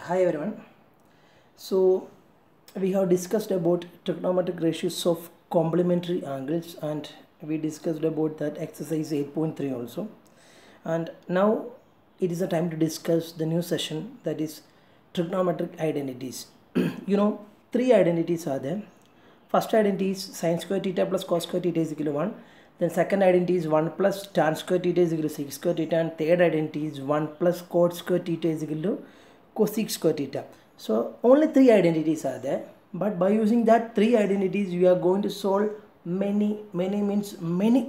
Hi everyone. So we have discussed about trigonometric ratios of complementary angles, and we discussed about that exercise 8.3 also. And now it is a time to discuss the new session, that is trigonometric identities. Three identities are there. First identity is sin square theta plus cos square theta is equal to 1. Then second identity is 1 plus tan square theta is equal to sec square theta, and third identity is 1 plus cot square theta is equal to cosec square theta. So only three identities are there, but by using that three identities we are going to solve many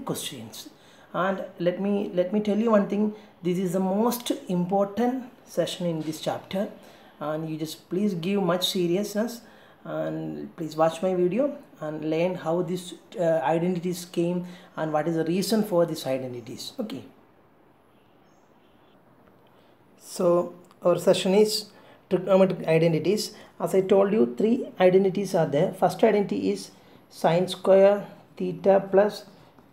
questions. And let me tell you one thing, this is the most important session in this chapter, and you just please give much seriousness and please watch my video and learn how these identities came and what is the reason for these identities. Okay, so our session is trigonometric identities. As I told you, three identities are there. First identity is sin square theta plus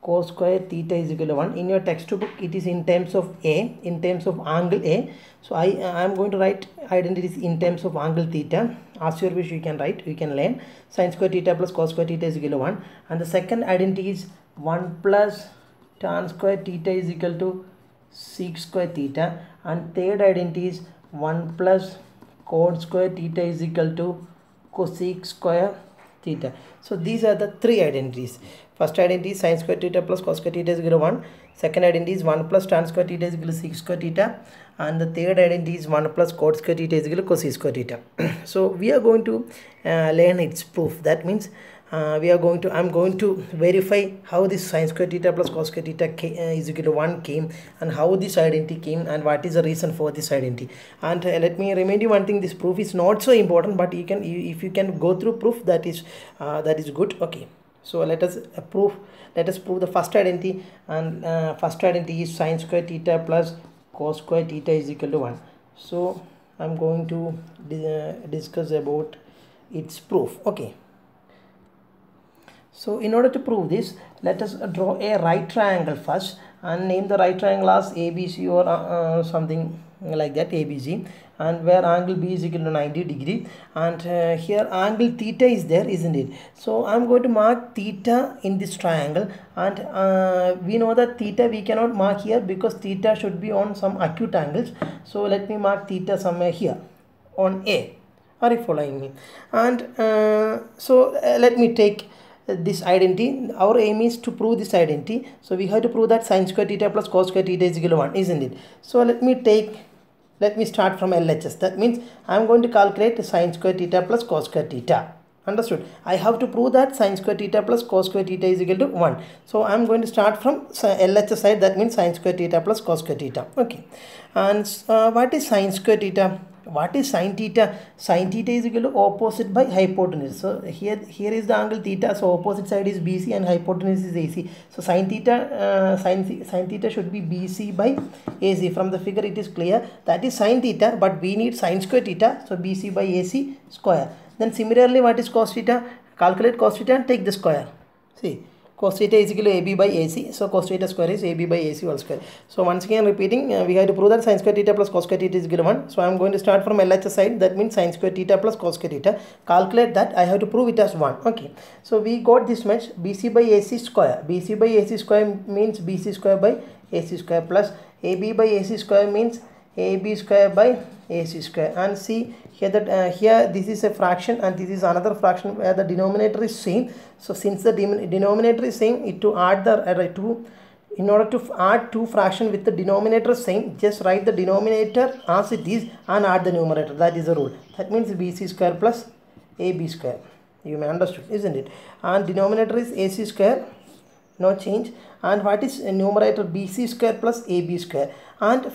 cos square theta is equal to 1. In your textbook it is in terms of A, in terms of angle A. So I am going to write identities in terms of angle theta. As your wish, you can write, you can learn. Sin square theta plus cos square theta is equal to 1. And the second identity is 1 plus tan square theta is equal to sec square theta. And third identity is 1 plus cot square theta is equal to cosec square theta. So these are the three identities. First identity is sin square theta plus cos square theta is equal to 1. Second identity is 1 plus tan square theta is equal to sec square theta. And the third identity is 1 plus cot square theta is equal to cosec square theta. So we are going to learn its proof. That means I'm going to verify how this sin square theta plus cos square theta is equal to 1 came, and how this identity came, and what is the reason for this identity. And let me remind you one thing, this proof is not so important, but if you can go through proof, that is good. Okay, so let us prove the first identity, and first identity is sin square theta plus cos square theta is equal to 1. So I'm going to discuss about its proof. Okay, so in order to prove this, let us draw a right triangle first and name the right triangle as ABC or something like that, ABC, and where angle B is equal to 90 degree, and here angle theta is there, isn't it? So I'm going to mark theta in this triangle, and we know that theta we cannot mark here because theta should be on some acute angles. So let me mark theta somewhere here on A. Are you following me? And let me take this identity. Our aim is to prove this identity, so we have to prove that sin square theta plus cos square theta is equal to 1, isn't it? So let me start from LHS. That means I am going to calculate sin square theta plus cos square theta. Understood? I have to prove that sin square theta plus cos square theta is equal to 1. So I am going to start from LHS side. That means sin square theta plus cos square theta. Okay, and what is sin square theta? What is sin theta? Sin theta is equal to opposite by hypotenuse. So here is the angle theta. So opposite side is BC and hypotenuse is AC. So sin theta should be BC by AC. From the figure it is clear that is sin theta, but we need sin square theta. So BC by AC square. Then similarly, what is cos theta? Calculate cos theta and take the square. See, cos theta is equal to AB by AC. So cos theta square is AB by AC whole square. So once again repeating, we have to prove that sin square theta plus cos square theta is equal to 1. So I am going to start from LHS side. That means sin square theta plus cos square theta. Calculate that. I have to prove it as 1. Okay. So we got this much, BC by AC square. BC by AC square means BC square by AC square, plus AB by AC square means AB square by AC square. And see here that here this is a fraction and this is another fraction where the denominator is same. So since the denominator is same, in order to add two fraction with the denominator same, just write the denominator as it is and add the numerator. That is the rule. That means BC square plus AB square. You may understood, isn't it? And denominator is AC square, no change. And what is numerator? BC square plus AB square. And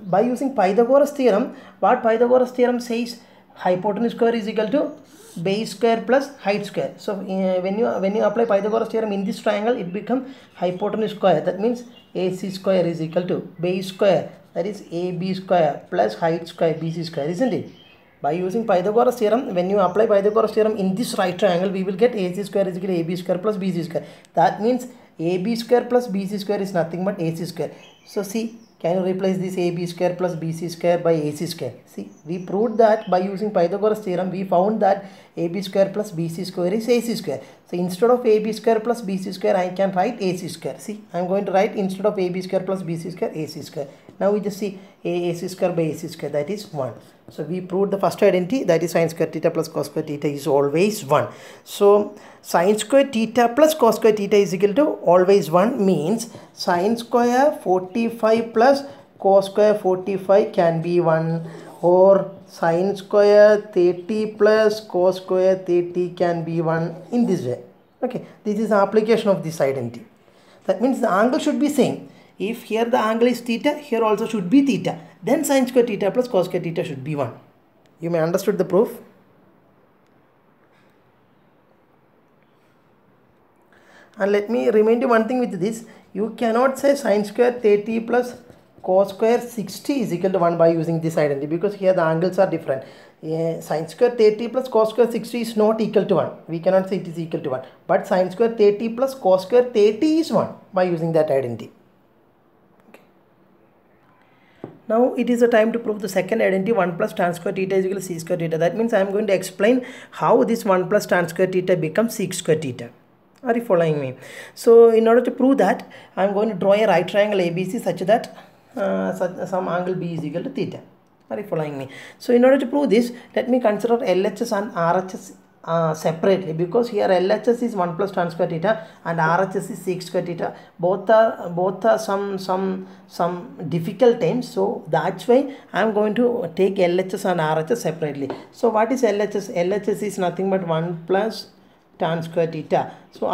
by using Pythagoras theorem, what Pythagoras theorem says, hypotenuse square is equal to base square plus height square. So when you apply Pythagoras theorem in this triangle, it becomes hypotenuse square. That means AC square is equal to base square, that is AB square, plus height square BC square, isn't it? By using Pythagoras theorem, when you apply Pythagoras theorem in this right triangle, we will get AC square is equal to AB square plus BC square. That means AB square plus BC square is nothing but AC square. So see, Can you replace this AB square plus BC square by AC square? See, we proved that by using Pythagoras theorem. We found that AB square plus BC square is AC square. So instead of AB square plus BC square, I can write AC square. See, I am going to write instead of AB square plus BC square, AC square. Now we just see AC square by AC square, that is 1. So we proved the first identity, that is sin square theta plus cos square theta is always 1. So sin square theta plus cos square theta is equal to always 1 means sin square 45 plus cos square 45 can be 1, or sin square 30 plus cos square 30 can be 1 in this way. Okay, this is the application of this identity. That means the angle should be same. If here the angle is theta, here also should be theta. Then sin square theta plus cos square theta should be 1. You may understood the proof. And let me remind you one thing with this. You cannot say sin square 30 plus cos square 60 is equal to 1 by using this identity, because here the angles are different. Sin square 30 plus cos square 60 is not equal to 1. We cannot say it is equal to 1. But sin square 30 plus cos square 30 is 1 by using that identity. Now it is a time to prove the second identity, 1 plus tan square theta is equal to sec square theta. That means I am going to explain how this 1 plus tan square theta becomes sec square theta. Are you following me? So in order to prove that, I am going to draw a right triangle ABC such that some angle B is equal to theta. Are you following me? So in order to prove this, let me consider LHS and RHS separately, because here LHS is 1 plus tan square theta and RHS is sec square theta. Both are some difficult terms, so that's why I am going to take LHS and RHS separately. So what is LHS? LHS is nothing but 1 plus tan square theta. So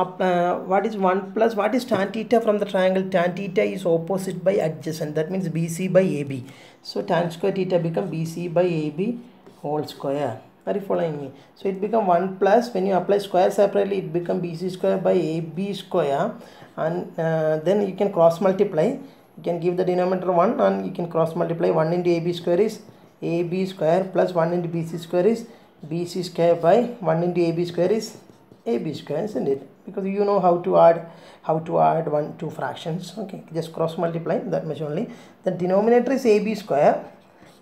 what is 1 plus, what is tan theta from the triangle? Tan theta is opposite by adjacent, that means BC by AB. So tan square theta become BC by AB whole square. Are you following me? So it become 1 plus, when you apply square separately, it become BC square by AB square, and then you can cross multiply. You can give the denominator 1 and you can cross multiply. 1 into AB square is AB square plus 1 into BC square is BC square by 1 into AB square is AB square, isn't it? Because you know how to add two fractions. Okay, just cross multiply, that much only. The denominator is AB square.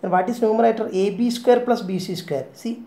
And what is numerator? AB square plus BC square. See,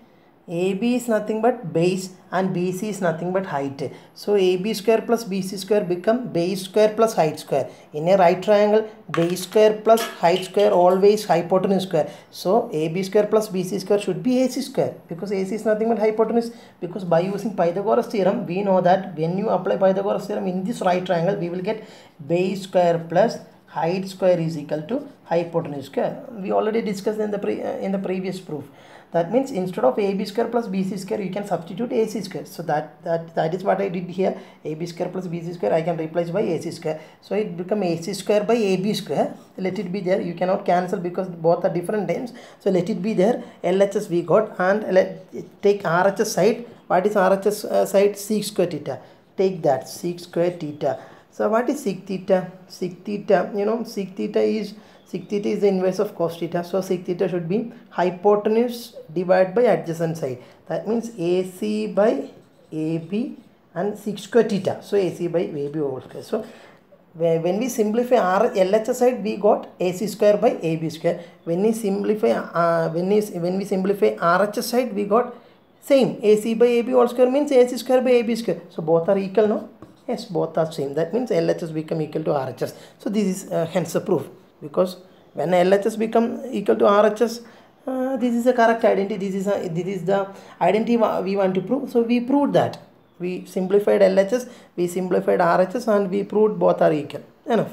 AB is nothing but base and BC is nothing but height. So AB square plus BC square become base square plus height square. In a right triangle, base square plus height square always hypotenuse square. So AB square plus BC square should be AC square, because AC is nothing but hypotenuse. Because by using Pythagoras theorem, we know that when you apply Pythagoras theorem in this right triangle, we will get base square plus height square is equal to hypotenuse square. We already discussed in the previous proof. That means instead of AB square plus BC square, you can substitute AC square. So that is what I did here. AB square plus BC square I can replace by AC square. So it become AC square by AB square. Let it be there. You cannot cancel because both are different names. So let it be there. LHS we got, and let take RHS side. What is RHS side? Sec square theta. Take that, sec square theta. So what is sec theta? Sec theta, you know, sec theta is the inverse of cos theta. So sec theta should be hypotenuse divided by adjacent side. That means AC by AB and sec square theta. So AC by AB whole square. So when we simplify LHS side, we got AC square by AB square. When we simplify RHS side, we got same AC by AB whole square means AC square by AB square. So both are equal, no? Yes, both are same. That means LHS become equal to RHS. So this is hence a proof, because when LHS become equal to RHS, this is a correct identity. This is the identity we want to prove. So we proved that. We simplified LHS, we simplified RHS, and we proved both are equal. Enough.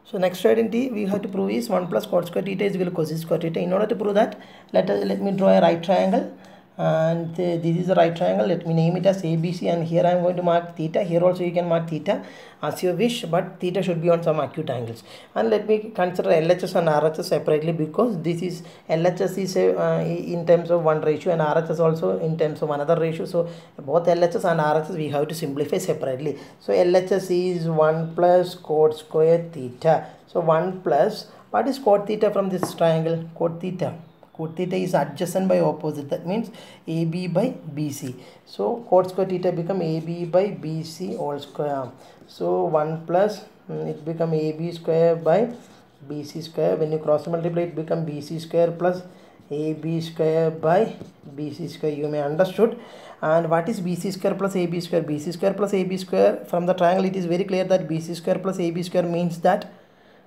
So next identity we have to prove is 1 plus cot square theta is equal to cosec square theta. In order to prove that, let me draw a right triangle. And this is a right triangle. Let me name it as ABC, and here I am going to mark theta. Here also you can mark theta as you wish, but theta should be on some acute angles. And let me consider LHS and RHS separately, because this is LHS is in terms of one ratio and RHS also in terms of another ratio. So both LHS and RHS we have to simplify separately. So LHS is 1 plus cot square theta. So 1 plus, what is cot theta from this triangle? Cot theta. Cot theta is adjacent by opposite. That means AB by BC. So cot square theta become AB by BC whole square. So 1 plus it become AB square by BC square. When you cross multiply, it become BC square plus AB square by BC square. You may understood. And what is BC square plus AB square? BC square plus AB square, from the triangle it is very clear that BC square plus AB square means that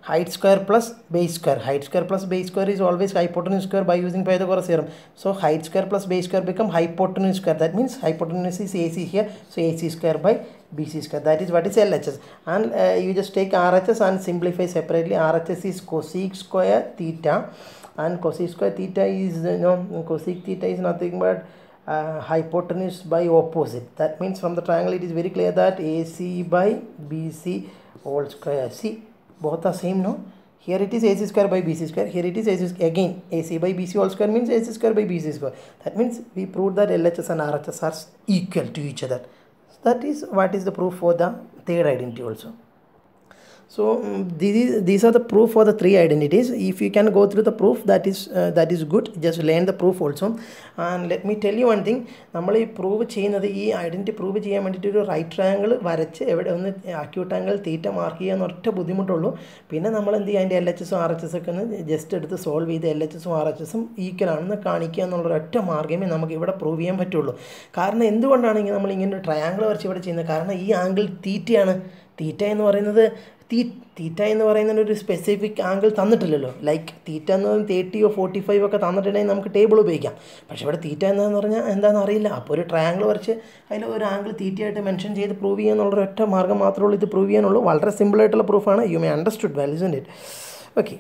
height square plus base square. Height square plus base square is always hypotenuse square by using Pythagoras theorem. So height square plus base square become hypotenuse square. That means hypotenuse is AC here. So AC square by BC square. That is what is LHS. And you just take RHS and simplify separately. RHS is cosec square theta, and cosec square theta is cosec theta is nothing but hypotenuse by opposite. That means from the triangle it is very clear that AC by BC whole square. See, both are same, no? Here it is AC square by BC square. Here it is AC again AC by BC whole square means AC square by BC square. That means we proved that LHS and RHS are equal to each other. That is what is the proof for the third identity also. So these are the proof for the three identities. If you can go through the proof, that is good. Just learn the proof also. And let me tell you one thing. We prove this identity prove a right triangle acute angle theta mark LHS RHS just solve the LHS RHS equal mark prove triangle theta angle theta in the specific angle like theta 30 or 45 table but theta and triangle angle theta mention prove simple proof you may understood well, isn't it? Okay.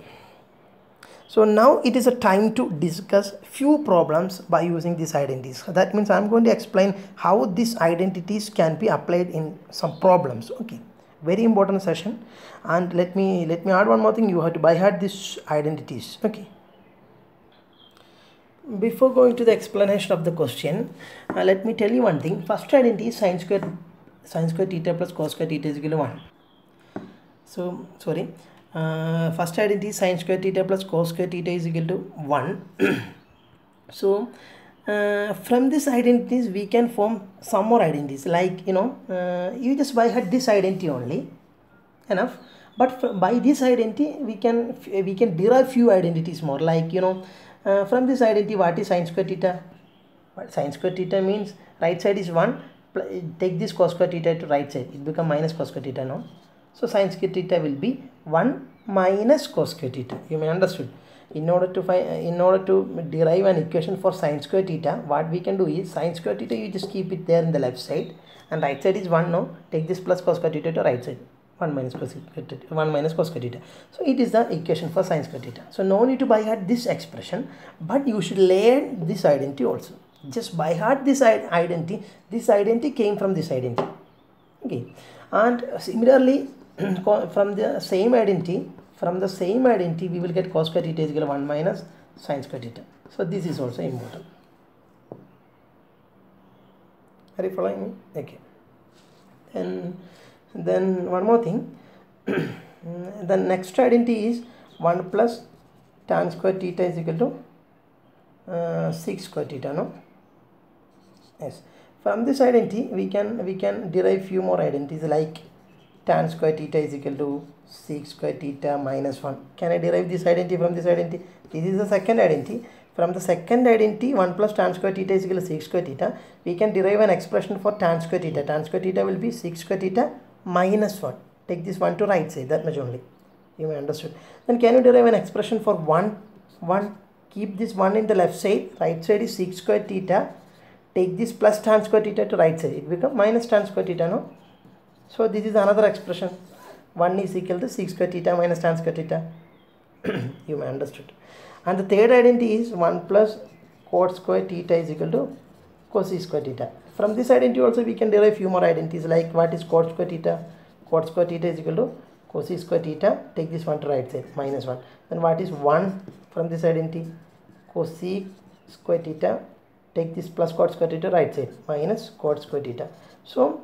So now it is a time to discuss few problems by using these identities. That means I am going to explain how these identities can be applied in some problems. Okay. Very important session. And let me add one more thing. You have to by heart these identities. Okay. Before going to the explanation of the question, let me tell you one thing. First identity is sine square theta plus cos square theta is equal to 1. So sorry. First identity is sine square theta plus cos square theta is equal to 1. So from these identities we can form some more identities, like you just by heart this identity only enough, but by this identity we can derive few identities more, like from this identity what is sine square theta? Sine square theta means right side is 1, take this cos square theta to right side, it become minus cos square theta, no? So sine square theta will be 1 minus cos square theta. You may understood. In order to derive an equation for sine square theta, what we can do is sine square theta you just keep it there in the left side, and right side is 1, no? Take this plus cos square theta to right side, 1 minus cos square theta. So it is the equation for sine square theta. So no need to by heart this expression, but you should learn this identity also. Just by heart this identity. This identity came from this identity. Okay, and similarly from the same identity we will get cos square theta is equal to 1 minus sin square theta. So this is also important. Are you following me? Okay. Then one more thing. The next identity is 1 plus tan square theta is equal to 6 square theta, no? Yes. From this identity we can derive few more identities, like tan square theta is equal to 6 square theta minus 1. Can I derive this identity from this identity? This is the second identity. From the second identity 1 plus tan square theta is equal to 6 square theta, we can derive an expression for tan square theta. Tan square theta will be 6 square theta minus 1. Take this 1 to right side, that much only. You may understood. Then can you derive an expression for 1? Keep this 1 in the left side. Right side is 6 square theta. Take this plus tan square theta to right side. It becomes minus tan square theta, no? So this is another expression. 1 is equal to 6 square theta minus tan square theta. You may understood. And the third identity is 1 plus cot square theta is equal to cos square theta. From this identity also we can derive few more identities, like what is cot square theta? Cot square theta is equal to cos square theta. Take this 1 to right side, minus 1. Then what is 1 from this identity? Cos square theta. Take this plus cot square theta right side, minus cot square theta. So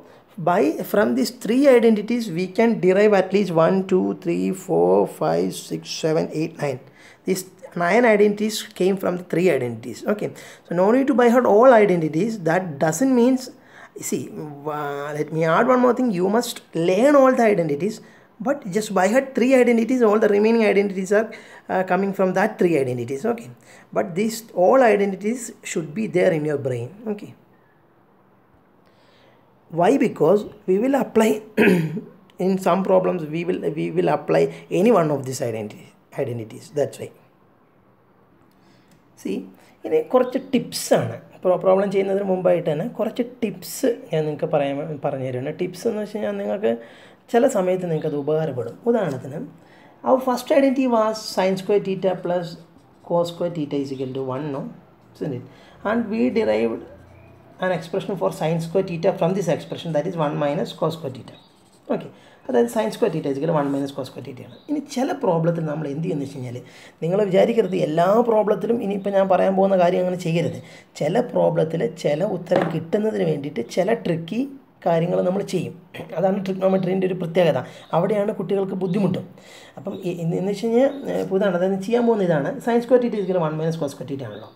from these three identities we can derive at least 1, 2, 3, 4, 5, 6, 7, 8, 9. These 9 identities came from the 3 identities. Okay, so no need to by heart all identities. That doesn't mean, see, let me add one more thing. You must learn all the identities, but just by had 3 identities, all the remaining identities are coming from that 3 identities. Okay, but these all identities should be there in your brain. Okay, why? Because we will apply in some problems we will apply any one of these identities. That's why. See, ഇനി കുറച്ച് ടിപ്സാണ് problem ചെയ്യുന്നതിന് മുമ്പായിട്ട് തന്നെ കുറച്ച് tips ഞാൻ നിങ്ങൾക്ക് പറഞ്ഞു തരുന്നുണ്ട്. ടിപ്സ് എന്ന് വെച്ച് കഴിഞ്ഞാൽ നിങ്ങൾക്ക് ചില സമയത്ത് നിങ്ങൾക്ക് അത് ഉപകാരപ്പെടും. ഉദാഹരണത്തിന് our first identity was sin square theta plus cos square theta is equal to 1, no? Isn't it? And we derived an expression for sin square theta from this expression, that is 1 minus cos square theta. Okay, അതായത് sine square theta is 1 minus cos square തീറ്റയാണ്. ഇനി ചില പ്രോബ്ലത്തിൽ നമ്മൾ എന്ത് ചെയ്യുന്നത് വെച്ച് കഴിഞ്ഞാൽ, നിങ്ങൾ വിചാരിക്കരുത് എല്ലാ പ്രോബ്ലത്തിലും ഇനിയിപ്പോൾ ഞാൻ പറയാൻ പോകുന്ന കാര്യം അങ്ങനെ ചെയ്യരുത്. ചില പ്രോബ്ലത്തിൽ ചില ഉത്തരം കിട്ടുന്നതിന് വേണ്ടിയിട്ട് ചില ട്രിക്കി കാര്യങ്ങൾ നമ്മൾ ചെയ്യും. അതാണ് ട്രിഗ്നോമെട്രീൻ്റെ ഒരു പ്രത്യേകത. അവിടെയാണ് കുട്ടികൾക്ക് ബുദ്ധിമുട്ടും. അപ്പം എന്ന് വെച്ച് കഴിഞ്ഞാൽ ഇതാണ് അതായത് ചെയ്യാൻ പോകുന്ന ഇതാണ് sine square theta is 1 minus cos square theta ആണല്ലോ.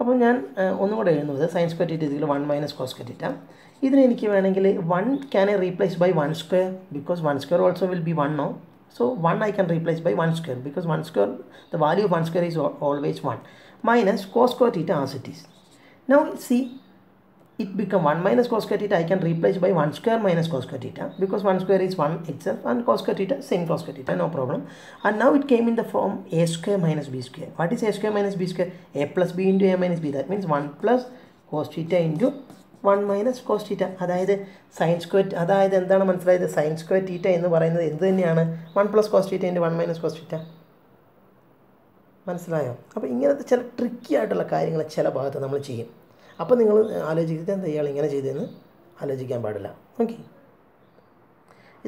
അപ്പോൾ ഞാൻ ഒന്നുകൂടെ എഴുതുന്നത് sine square theta is 1 minus cos square theta. ഇതിന് എനിക്ക് വേണമെങ്കിൽ 1 can I replace by 1 square, because 1 square also will be 1, no? So 1 I can replace by 1 square, because 1 square, the value of 1 square is always 1, minus cos square theta as it is. Now see, it become 1 minus cos square theta I can replace by 1 square minus cos square theta, because 1 square is 1 itself and cos square theta same cos square theta, no problem. And now it came in the form a square minus b square. What is a square minus b square? A plus b into a minus b. That means 1 plus cos theta into 1 minus cos theta. അതായത് sine square, അതായത് എന്താണ് മനസ്സിലായത്? Sign square തീറ്റ എന്ന് പറയുന്നത് എന്ത് തന്നെയാണ്? 1 plus cos theta into 1 minus cos theta. മനസ്സിലായോ? അപ്പോൾ ഇങ്ങനത്തെ ചില ട്രിക്കി ആയിട്ടുള്ള കാര്യങ്ങൾ ചില ഭാഗത്ത് നമ്മൾ ചെയ്യും. അപ്പോൾ നിങ്ങൾ ആലോചിക്കുന്നത് എന്താ ഇയാൾ ഇങ്ങനെ ചെയ്തതെന്ന് ആലോചിക്കാൻ പാടില്ല. ഓക്കെ,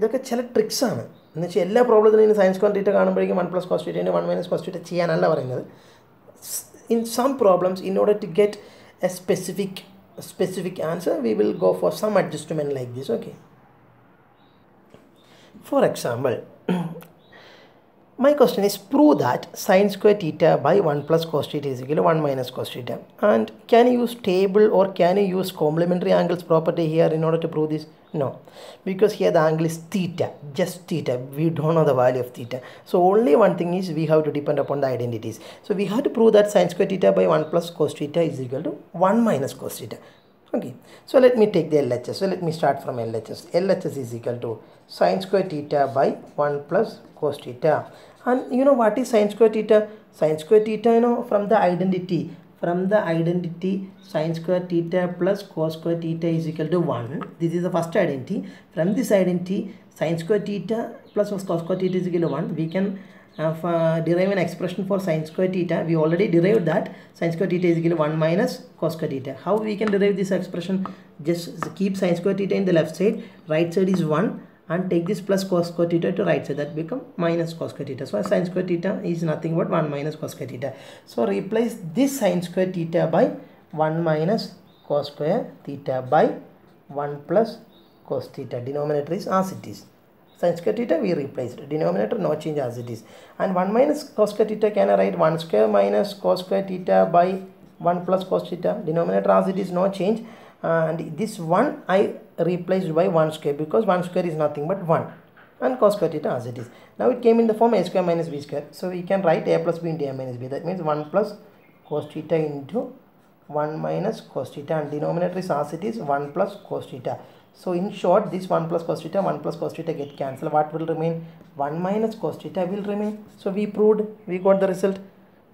ഇതൊക്കെ ചില ട്രിക്സാണ്. എന്ന് വെച്ചാൽ എല്ലാ പ്രോബ്ലത്തിനും സൈൻ സ്ക്വയർ തീറ്റ കാണുമ്പോഴേക്കും 1 plus cos theta into 1 minus cos theta ചെയ്യാനല്ല പറയുന്നത്. In some problems, in order to get a specific answer, we will go for some adjustment like this. Okay, for example, my question is prove that sin square theta by 1 plus cos theta is equal to 1 minus cos theta. And can you use table or can you use complementary angles property here in order to prove this? No, because here the angle is theta, just theta. We don't know the value of theta. So only one thing is we have to depend upon the identities. So we have to prove that sin square theta by 1 plus cos theta is equal to 1 minus cos theta. Okay, so let me take the LHS. So let me start from LHS. LHS is equal to sin square theta by 1 plus cos theta. And you know what is sin square theta? Sin square theta, you know, from the identity sin square theta plus cos square theta is equal to 1. This is the first identity. From this identity, sin square theta plus cos square theta is equal to 1. We can derive an expression for sin square theta. We already derived that sin square theta is equal to 1 minus cos square theta. How we can derive this expression? Just keep sin square theta in the left side, right side is 1, and take this plus cos square theta to right side, that become minus cos square theta. So sin square theta is nothing but 1 minus cos square theta. So replace this sin square theta by 1 minus cos square theta by 1 plus cos theta. Denominator is as it is. Sin square theta we replaced, denominator no change as it is. And 1 minus cos square theta, can I write 1 square minus cos square theta by 1 plus cos theta? Denominator as it is, no change. And this 1 I replaced by 1 square, because 1 square is nothing but 1, and cos square theta as it is. Now it came in the form a square minus b square. So we can write a plus b into a minus b. That means 1 plus cos theta into 1 minus cos theta, and denominator is as it is 1 plus cos theta. So in short, this 1 plus cos theta, 1 plus cos theta get cancelled. What will remain? 1 minus cos theta will remain. So we proved, we got the result.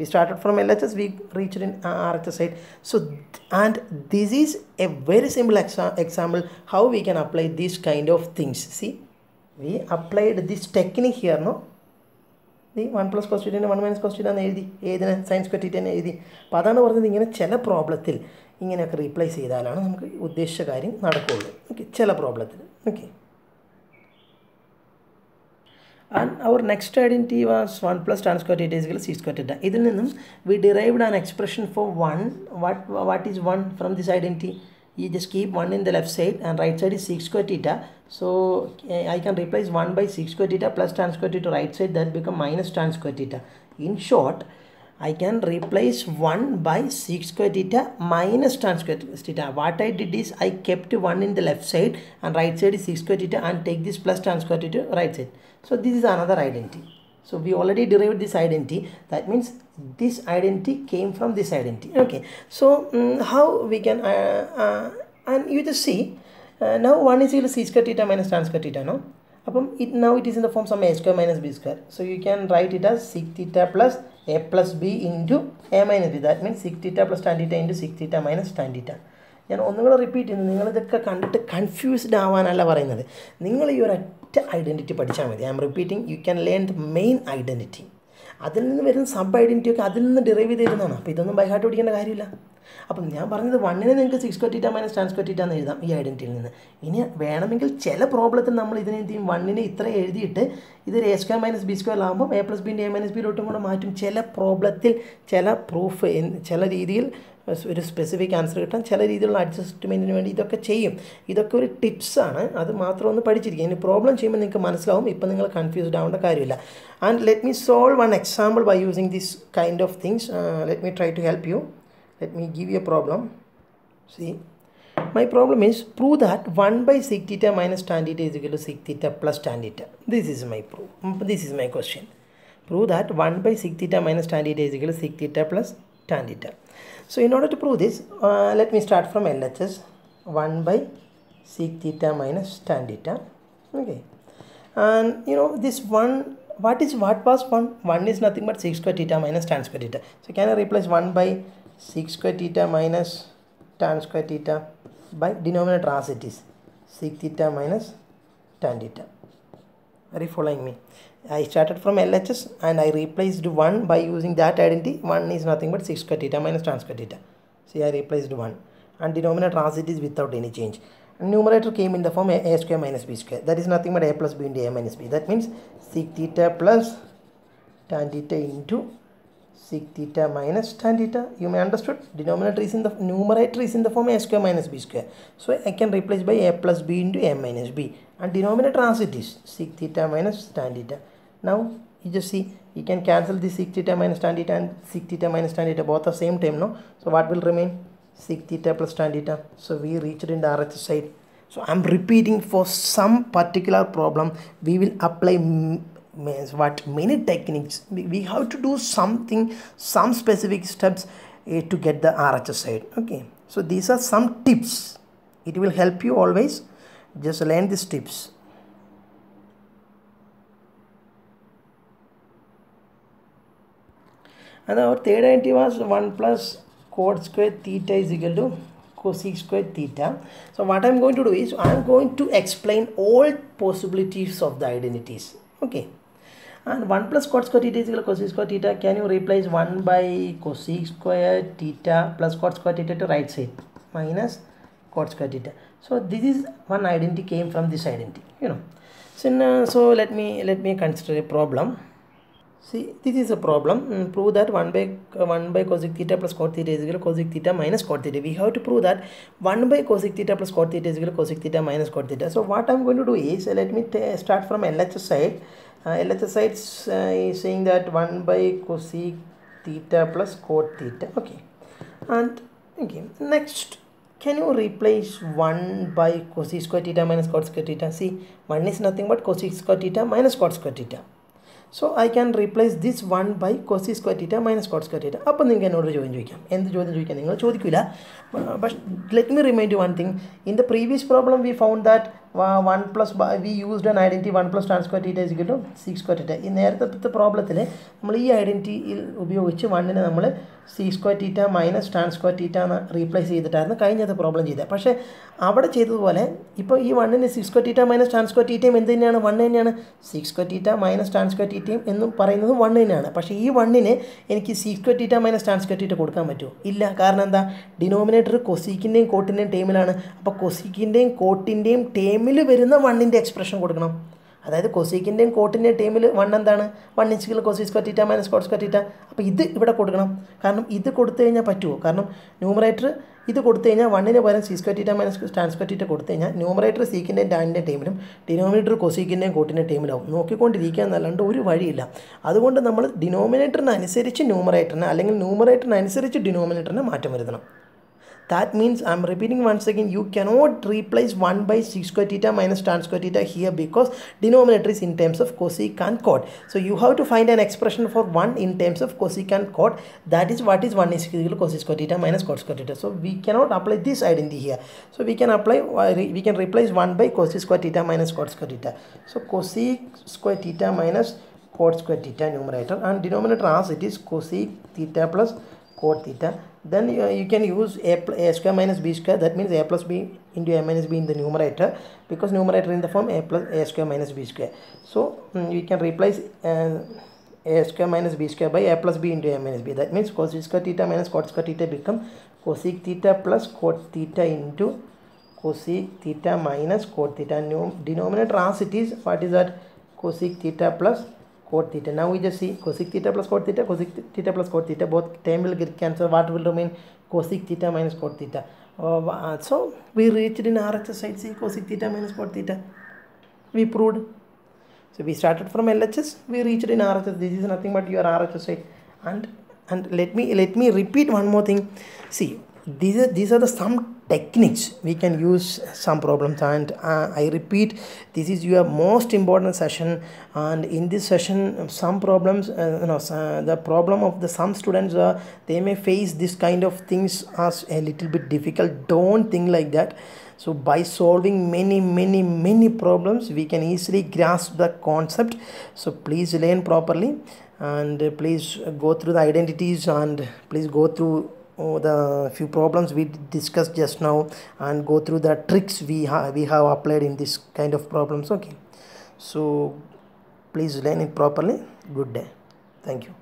We started from LHS, we reached in RHS side. So and this is a very simple example how we can apply this kind of things. See, we applied this technique here, no? The 1 plus cos theta 1 minus cos theta എന്ന് എഴുതി, ഏതിന് sin square theta എന്ന് എഴുതി. അപ്പോൾ അതാണ് പറഞ്ഞത്, ഇങ്ങനെ ചില പ്രോബ്ലത്തിൽ ഇങ്ങനെയൊക്കെ റീപ്ലേസ് ചെയ്താലാണ് നമുക്ക് ഉദ്ദേശിച്ച കാര്യം നടക്കുകയുള്ളൂ. ഓക്കെ, ചില പ്രോബ്ലത്തിൽ. Okay, and our next identity was 1 plus tan square theta is equal to c square theta. ഇതിൽ നിന്നും we derived an expression for 1. What is 1 from this identity? You just keep 1 in the left side and right side is sec square theta. So I can replace 1 by sec square theta plus tan square theta right side, that become minus tan square theta. In short, I can replace 1 by sec square theta minus tan square theta. What I did is I kept 1 in the left side and right side is sec square theta, and take this plus tan square theta right side. So this is another identity. So we already derived this identity. That means this identity came from this identity. Okay. So how we can and you just see now 1 is equal to c square theta minus tan square theta. No. Now it is in the form some a square minus b square. So you can write it as sec theta plus a plus b into a minus b. That means sec theta plus tan theta into sec theta minus tan theta. ഞാൻ ഒന്നുകൂടെ repeat ചെയ്യുന്നു. നിങ്ങളിതൊക്കെ കണ്ടിട്ട് confused ആവാനല്ല പറയുന്നത്. നിങ്ങൾ ഈ ഒരൊറ്റ identity പഠിച്ചാൽ മതി. I M repeating, you can learn the main identity. അതിൽ നിന്ന് വരുന്ന സബ് ഐഡൻറ്റിറ്റി ഒക്കെ അതിൽ നിന്ന് ഡെറൈവ് ചെയ്തിരുന്നതാണ്. അപ്പോൾ ഇതൊന്നും ബൈ ഹാർട്ട് പഠിക്കേണ്ട കാര്യമില്ല. അപ്പം ഞാൻ പറഞ്ഞത് 1നെ നിങ്ങൾക്ക് six square theta minus tan square theta എന്ന് എഴുതാം ഈ ഐഡൻറ്റിറ്റിയിൽ നിന്ന്. ഇനി വേണമെങ്കിൽ ചില പ്രോബ്ലത്തിൽ നമ്മൾ ഇതിനെന്ത് ചെയ്യും, 1നെ ഇത്ര എഴുതിയിട്ട് ഇതൊരു A square minus B square ആകുമ്പോൾ എ പ്ലസ് ബിൻ്റെ എ മൈനസ് ബിയിലോട്ടും കൂടെ മാറ്റും. ചില പ്രോബ്ലത്തിൽ ചില പ്രൂഫ് ചില രീതിയിൽ ഒരു സ്പെസിഫിക് ആൻസർ കിട്ടാൻ ചില രീതിയിലുള്ള അഡ്ജസ്റ്റ്മെൻറ്റിന് വേണ്ടി ഇതൊക്കെ ചെയ്യും. ഇതൊക്കെ ഒരു ടിപ്സാണ്. അത് മാത്രം ഒന്ന് പഠിച്ചിരിക്കുക. ഇനി പ്രോബ്ലം ചെയ്യുമ്പോൾ നിങ്ങൾക്ക് മനസ്സിലാവും. ഇപ്പം നിങ്ങൾ കൺഫ്യൂസ്ഡ് ആവേണ്ട കാര്യമില്ല. And let me solve one example by using this kind of things. Let me try to help you. Let me give you a problem. See, my problem is prove that 1 by sec theta minus tan theta is equal to sec theta plus tan theta. This is my proof. This is my question. Prove that 1 by sec theta minus tan theta is equal to sec theta plus tan theta. So in order to prove this, let me start from LHS. 1 by sec theta minus tan theta. Okay. And you know this one, what was 1? 1 is nothing but sec square theta minus tan square theta. So can I replace 1 by sec square theta minus tan square theta by denominator as it is sec theta minus tan theta. Are you following me? I started from LHS and I replaced 1 by using that identity. 1 is nothing but sec square theta minus tan square theta. See, I replaced 1 and denominator as it is without any change. And numerator came in the form a square minus b square. That is nothing but a plus b into a minus b. That means sec theta plus tan theta into sec theta minus tan theta. You may understood. Denominator is in the numerator is in the form a square minus b square. So I can replace by a plus b into a minus b. And denominator as it is sec theta minus tan theta. Now you just see, you can cancel the sec theta minus tan theta and sec theta minus tan theta, both are same term, no? So what will remain? Sec theta plus tan theta. So we reached in the RHS side. So I am repeating, for some particular problem we will apply many techniques. We have to do something, some specific steps to get the RHS side. Okay, so these are some tips. It will help you always. Just learn these tips. And our third identity was 1 plus cot square theta is equal to cosec square theta. So what I am going to do is I am going to explain all possibilities of the identities. Okay. And 1 plus cot square theta is equal to cosec square theta. Can you replace 1 by cosec square theta plus cot square theta to right side minus cot square theta? So this is one identity came from this identity, you know. So let me consider a problem. See, this is a problem. Prove that 1 by cosec theta plus cot theta is equal to cosec theta minus cot theta. We have to prove that 1 by cosec theta plus cot theta is equal to cosec theta minus cot theta. So what I am going to do is, let me start from LHS side. LHS side is saying that 1 by cosec theta plus cot theta. Okay. And okay, next, can you replace 1 by cosec square theta minus cot square theta? See, 1 is nothing but cosec square theta minus cot square theta. So I can replace this 1 by cosec square theta minus cot square theta. അപ്പോൾ നിങ്ങൾക്ക് എന്നോട് ചോദ്യം ചോദിക്കാം. എന്ത് ചോദ്യം ചോദിക്കാം? നിങ്ങൾ ചോദിക്കില്ല. But let me remind you one thing. In the previous problem we found that 1 plus we used an identity 1 plus tan square theta is equal to sec square theta. ഈ നേരത്തെ പ്രോബ്ലത്തിൽ നമ്മൾ ഈ ഐഡൻറ്റിറ്റി ഉപയോഗിച്ച് 1നെ നമ്മൾ sec square theta minus tan square theta എന്ന് replace ചെയ്തിട്ടായിരുന്നു കഴിഞ്ഞത്തെ problem ചെയ്തത്. പക്ഷേ അവിടെ ചെയ്തതുപോലെ ഇപ്പോൾ ഈ 1ന് sec square theta minus tan square theta എന്ത് തന്നെയാണ്? 1 തന്നെയാണ്. sec square theta minus tan square theta എന്നും പറയുന്നത് 1 തന്നെയാണ്. പക്ഷേ ഈ 1ന് എനിക്ക് sec square theta minus tan square theta കൊടുക്കാൻ പറ്റുമോ? ഇല്ല. കാരണം എന്താ? ഡിനോമിനേറ്റർ കൊസീക്കിൻ്റെയും കോട്ടിൻ്റെയും ടേമിലാണ്. അപ്പോൾ കൊസീക്കിൻ്റെയും കോട്ടിൻ്റെയും ടേമിൽ വരുന്ന 1ൻ്റെ എക്സ്പ്രഷൻ കൊടുക്കണം. അതായത് കൊസീക്കിൻ്റെയും കോട്ടിൻ്റെയും ടേമിൽ 1 എന്താണ്? 1 is equal to cosec square theta minus cot square theta. അപ്പോൾ ഇത് ഇവിടെ കൊടുക്കണം. കാരണം ഇത് കൊടുത്തു കഴിഞ്ഞാൽ പറ്റുമോ? കാരണം ന്യൂമറേറ്റർ ഇത് കൊടുത്തു കഴിഞ്ഞാൽ 1ന് പകരം sec square theta minus tan square theta കൊടുത്തു കഴിഞ്ഞാൽ ന്യൂമറേറ്റർ സീക്കിൻ്റെയും ടാനിൻ്റെയും ടേമിലും ഡിനോമിനേറ്റർ കൊസീക്കിൻ്റെയും കോട്ടിൻ്റെയും ടേമിലാവും. നോക്കിക്കൊണ്ടിരിക്കുക എന്നല്ലാണ്ട് ഒരു വഴിയില്ല. അതുകൊണ്ട് നമ്മൾ ഡിനോമിനേറ്ററിനനുസരിച്ച് ന്യൂമറേറ്ററിനെ അല്ലെങ്കിൽ ന്യൂമറേറ്ററിനനുസരിച്ച് ഡിനോമിനേറ്ററിനെ മാറ്റം വരുത്തണം. That means I'm repeating once again, you cannot replace 1 by sec square theta minus tan square theta here because denominator is in terms of cosec and cot. So you have to find an expression for 1 in terms of cosec and cot. That is what is 1 is equal to cosec square theta minus cot square theta. So we cannot apply this identity here. So we can apply, we can replace 1 by cosec square theta minus cot square theta. So cosec square theta minus cot square theta numerator, and denominator as it is cosec theta plus cot theta. Then you can use a square minus b square, that means a plus b into a minus b in the numerator, because numerator in the form a square minus b square. So you can replace a square minus b square by a plus b into a minus b. That means cosec square theta minus cot square theta become cosec theta plus cot theta into cosec theta minus cot theta. Denominator as it is, what is that? Cosec theta plus cot theta. Now we just see cosec theta plus cot theta, cosec theta plus cot theta, both term will get cancelled. What will remain? Cosec theta minus cot theta. So we reached in RHS side, see cosec theta minus cot theta. We proved. So we started from LHS, we reached in RHS. This is nothing but your RHS side. And let me repeat one more thing. See, these are the some techniques we can use some problems, and I repeat, this is your most important session, and in this session some problems the problem of the some students they may face this kind of things as a little bit difficult. Don't think like that. So by solving many problems we can easily grasp the concept. So please learn properly, and please go through the identities, and please go through the few problems we discussed just now, and go through the tricks we have applied in this kind of problems. Okay, so please learn it properly. Good day. Thank you.